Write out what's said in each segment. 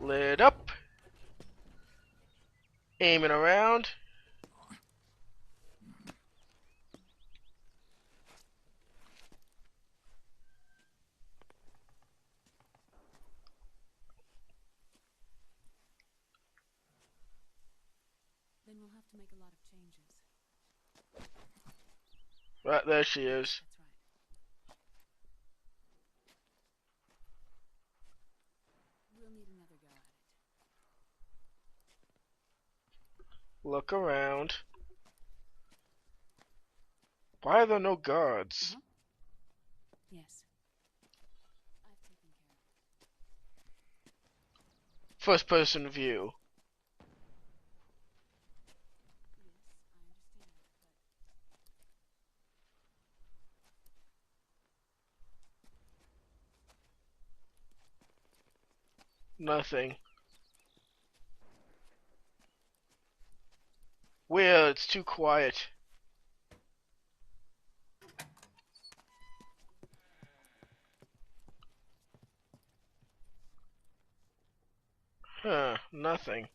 Lid up. Aiming around. Then we'll have to make a lot of changes. Right, there she is. That's right. We'll need another go at it. Look around. Why are there no guards? Yes. I've taken care of it. First person view. Yes, I understand, Nothing. Weird, it's too quiet. Huh, nothing.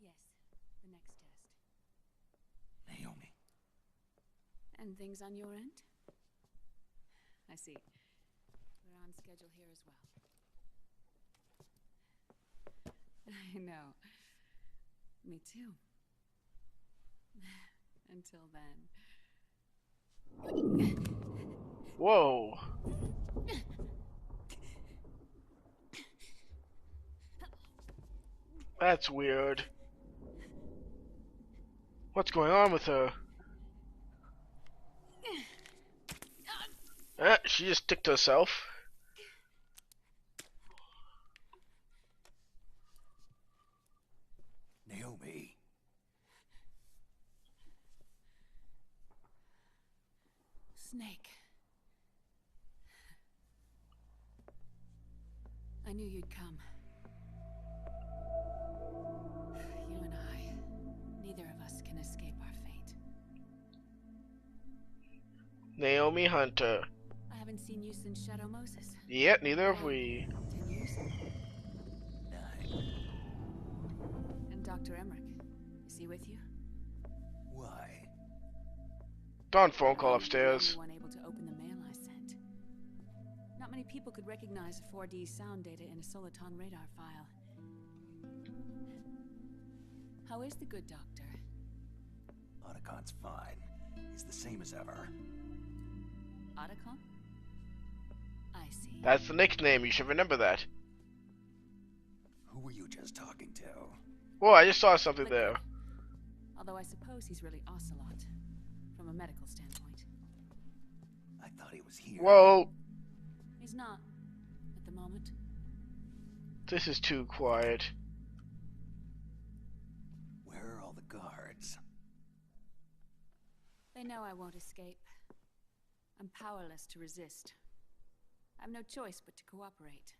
Yes, the next test. Naomi. And things on your end? I see. We're on schedule here as well. I know. Me too. Until then. Whoa. That's weird. What's going on with her? She just sticked herself. Naomi. Snake. I knew you'd come. You and I, neither of us can escape our fate. Naomi Hunter. I haven't seen you since Shadow Moses. Yet, neither have we. 10 years? 9. And Dr. Emmerich, is he with you? Why? Dawn phone call You're upstairs. the only one able to open the mail I sent. Not many people could recognize 4D sound data in a Soliton radar file. How is the good doctor? Otacon's fine. He's the same as ever. Otacon? I see. That's the nickname, you should remember that. Who were you just talking to? Whoa, I just saw something there. Liquid. Although I suppose he's really Ocelot, from a medical standpoint. I thought he was here. Whoa, He's not, at the moment. this is too quiet. Where are all the guards? They know I won't escape. I'm powerless to resist. I have no choice but to cooperate.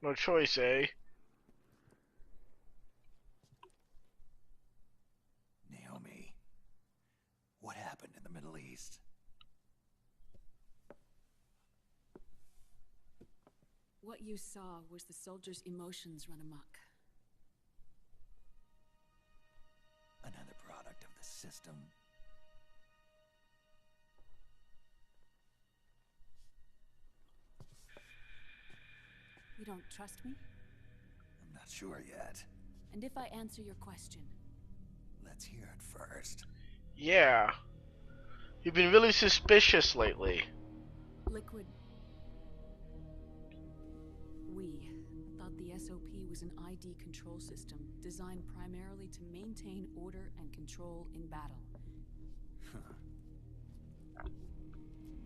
No choice, eh? Naomi. What happened in the Middle East? What you saw was the soldiers' emotions run amok. Another product of the system. You don't trust me? I'm not sure yet. And if I answer your question, Let's hear it first. Yeah. You've been really suspicious lately. Liquid... We thought the SOP was an ID control system designed primarily to maintain order and control in battle.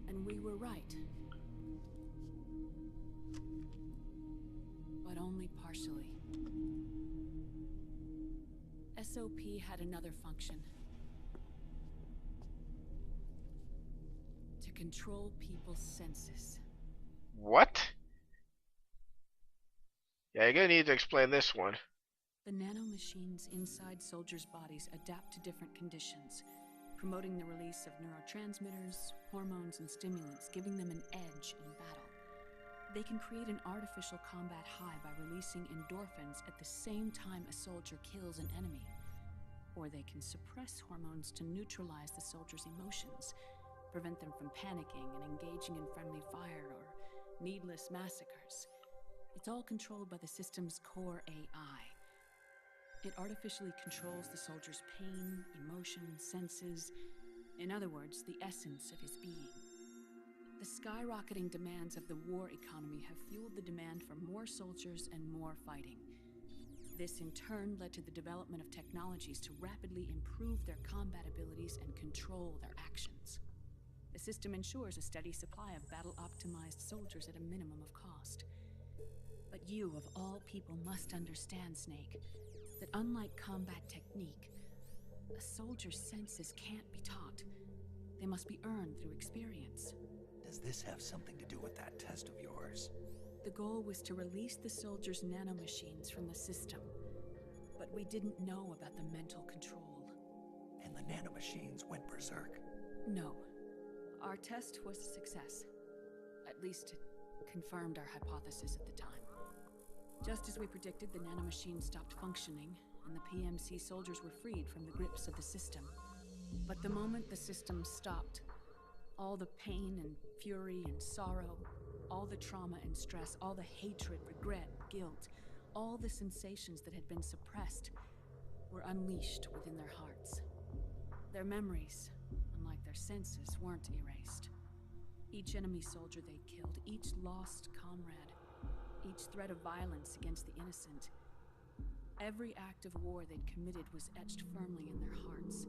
And we were right. But only partially. SOP had another function. To control people's senses. What? Yeah, you're gonna need to explain this one. The nanomachines inside soldiers' bodies adapt to different conditions, promoting the release of neurotransmitters, hormones, and stimulants, giving them an edge in battle. They can create an artificial combat high by releasing endorphins at the same time a soldier kills an enemy. Or they can suppress hormones to neutralize the soldier's emotions, prevent them from panicking and engaging in friendly fire or needless massacres. It's all controlled by the system's core AI. It artificially controls the soldier's pain, emotion, senses, in other words, the essence of his being. The skyrocketing demands of the war economy have fueled the demand for more soldiers and more fighting. This in turn led to the development of technologies to rapidly improve their combat abilities and control their actions. The system ensures a steady supply of battle-optimized soldiers at a minimum of cost. But you, of all people, must understand, Snake, that unlike combat technique, a soldier's senses can't be taught. They must be earned through experience. Does this have something to do with that test of yours? The goal was to release the soldiers' nanomachines from the system, but we didn't know about the mental control. And the nanomachines went berserk? No. Our test was a success. At least it confirmed our hypothesis at the time. Just as we predicted, the nanomachines stopped functioning, and the PMC soldiers were freed from the grips of the system. But the moment the system stopped, all the pain and fury and sorrow, all the trauma and stress, all the hatred, regret, guilt, all the sensations that had been suppressed were unleashed within their hearts. Their memories, unlike their senses, weren't erased. Each enemy soldier they killed, each lost comrade, each threat of violence against the innocent, every act of war they'd committed was etched firmly in their hearts.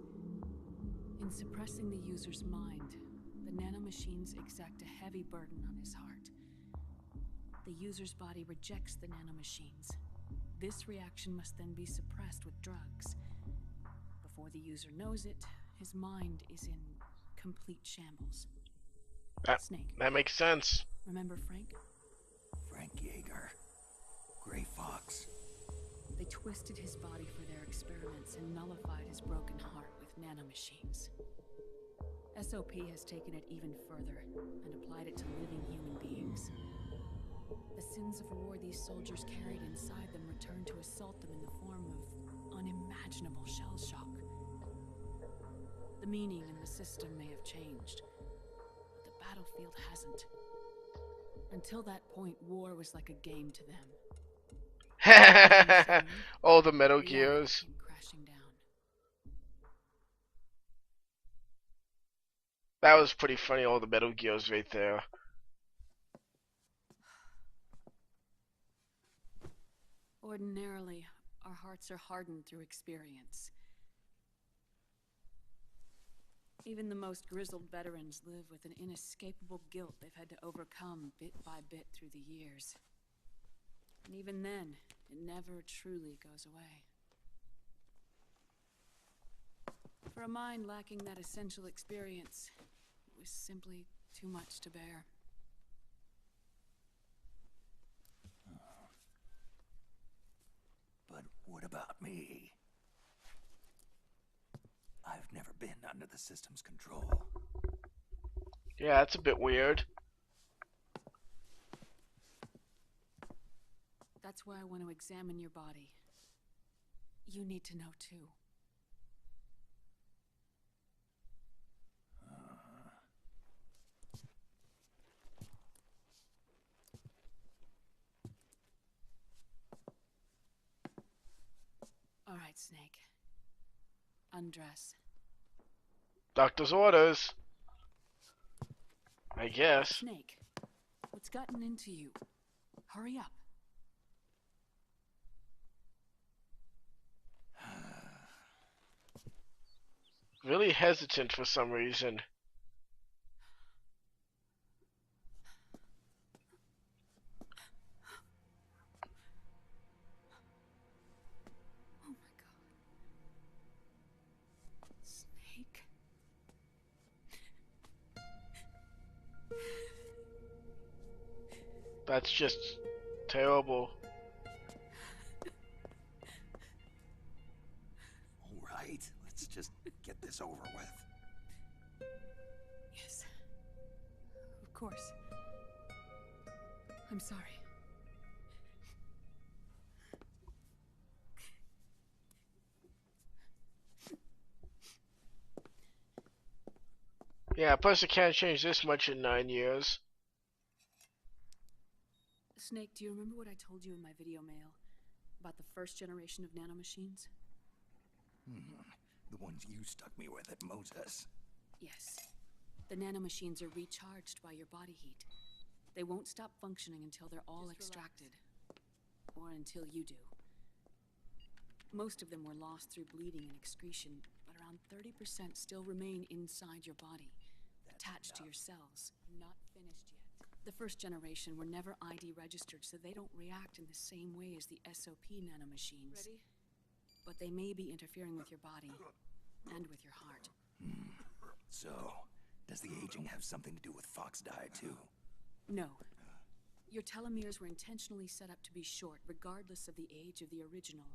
In suppressing the user's mind, the nanomachines exact a heavy burden on his heart. The user's body rejects the nanomachines. This reaction must then be suppressed with drugs. Before the user knows it, his mind is in complete shambles. Snake. That makes sense. Remember Frank? Frank Yeager. Gray Fox. They twisted his body for their experiments and nullified his broken heart with nanomachines. SOP has taken it even further and applied it to living human beings. The sins of war these soldiers carried inside them returned to assault them in the form of unimaginable shell shock. The meaning in the system may have changed, but the battlefield hasn't. Until that point, war was like a game to them. All the Metal Gears. Came crashing down. That was pretty funny, all the Metal Gears right there. Ordinarily, our hearts are hardened through experience. Even the most grizzled veterans live with an inescapable guilt they've had to overcome bit by bit through the years. And even then, it never truly goes away. For a mind lacking that essential experience, it was simply too much to bear. But what about me? I've never been under the system's control. Yeah, that's a bit weird. That's why I want to examine your body. You need to know too. All right, Snake. Undress. Doctor's orders. I guess. Snake, what's gotten into you? Hurry up. Really hesitant for some reason. Oh my God. Snake. That's just terrible. get this over with. Yes. Of course. I'm sorry. Yeah, plus it can't change this much in 9 years. Snake, do you remember what I told you in my video mail about the first generation of nanomachines? The ones you stuck me with at Moses. Yes. The nanomachines are recharged by your body heat. They won't stop functioning until they're all extracted. Or until you do. Most of them were lost through bleeding and excretion, but around 30% still remain inside your body, attached to your cells, not finished yet. The first generation were never ID registered, so they don't react in the same way as the SOP nanomachines. Ready? But they may be interfering with your body, and with your heart. So, does the aging have something to do with Fox die too? No. Your telomeres were intentionally set up to be short, regardless of the age of the original.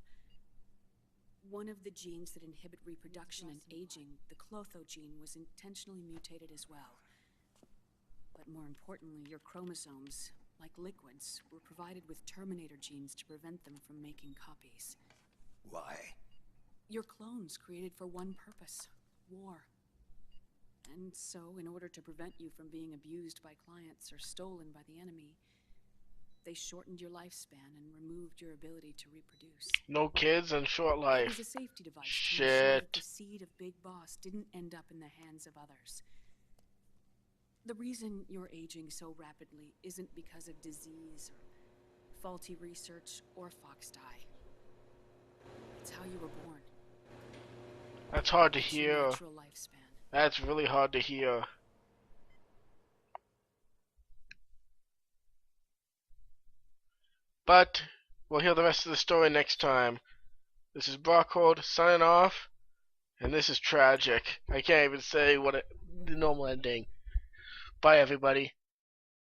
One of the genes that inhibit reproduction and aging, the Clotho gene, was intentionally mutated as well. But more importantly, your chromosomes, like liquids, were provided with Terminator genes to prevent them from making copies. Why? Your clones created for one purpose: war. And so, in order to prevent you from being abused by clients or stolen by the enemy, they shortened your lifespan and removed your ability to reproduce. No kids and short It life. was a safety device to Shit. ensure that the seed of Big Boss didn't end up in the hands of others. The reason you're aging so rapidly isn't because of disease or faulty research or Fox die. It's how you were born. That's hard to It's your hear. natural lifespan. That's really hard to hear. But we'll hear the rest of the story next time. This is Brockhold signing off, and this is tragic. I can't even say the normal ending. Bye, everybody.